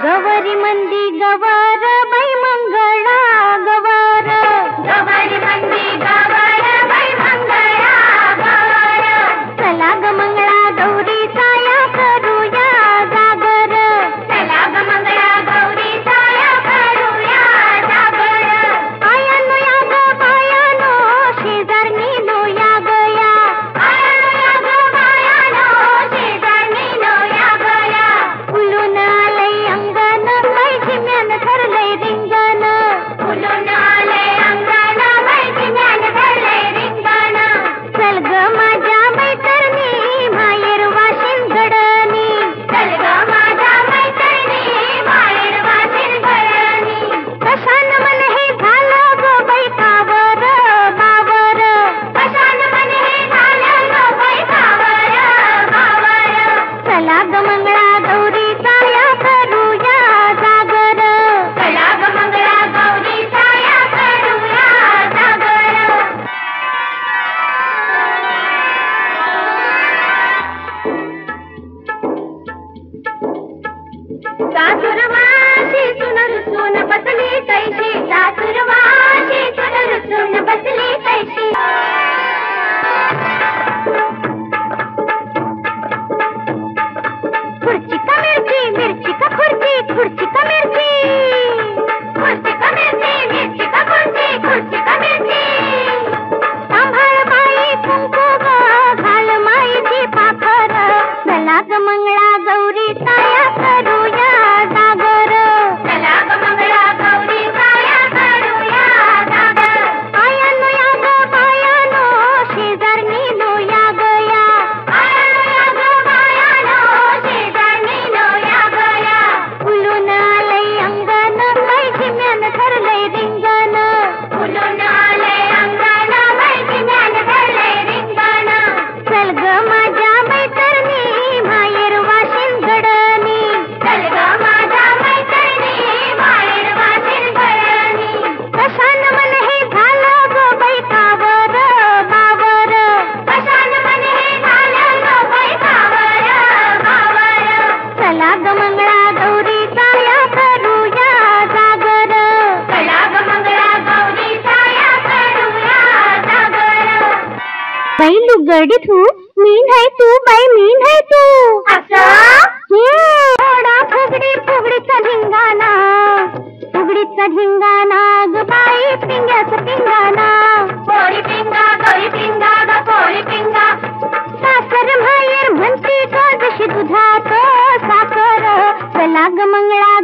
गवरी मंदी गवर बाई मंगळा गवर, गवरी मंदी गवर बाई मंगळा गवर, चला ग मंगळा गौरी साया करूया जागर, चला ग मंगळा गौरी साया करूया जागर, आयानो या ग बायानो शेजारनी नो या गया, आयानो या ग बायानो शेजारनी नो या गया, फुलून आलंय अंगण बाई झिम्यान धरलंय रिंगण, फुलून आलंय अंगण बाई झिम्यान धरलंय रिंगण, चल ग माझ्या मैत्रिणी माहेर वाशिन गडणी, चल ग माझ्या मैत्रिणी माहेर वाशिन गडणी, कशान मन हे झालं ग बाई कावर बावर, कशान मन हे झालं ग बाई कावर बावर, चला ग मंगळा गौरी साया करूया जागर, चला ग मंगळा गौरी साया करूया जागर, सासुरवाशी सुनर सुन बसली कैशी, सासुरवाशी सुनर सुन बसली कैशी, खुर्ची का मिरची मिरची का खुर्ची, खुर्ची का मिरची, खुर्ची का मिरची मिरची का खुर्ची, खुर्ची का मिरची, सांभाळ बाई कुंकू ग घाल माईची पाखर, चला ग मंगळा गौरी साया करूया जागर, चला ग मंगळा गौरी साया करूया जागर, आयानो या ग बायानो शेजारनी नो या गया, आयानो या ग बायानो शेजारनी नो या गया, फुलून आलंय अंगण बाई झिम्यान धरलंय रिंगण, फुलून आलंय अंगण बाई झिम्यान धरलंय रिंगण, चल ग माझ्या मैत्रिणी माहेर वाशिन गडणी, चल ग माझ्या मैत्रिणी माहेर वाशिन गडणी, कशान मन हे झालं ग बाई कावर बावर, कशान मन हे झालं ग बाई कावर बावर, चला ग मंगळा गौरी साया करूया जागर, चला ग मंगळा गौरी साया करूया जागर, बाई लुगडी तू मीन है तू बाई मीन है तू, थोडा फुगडी फुगडीचा धिंगाणा, फुगडीचा धिंगाणा ग बाई पिंग्याचा पिंगाणा, पोळी पिंगा गौरी पिंगा ग पोळी पिंगा, सासर माहेर म्हणती ग जशी दुधात साखर, चला ग मंगळा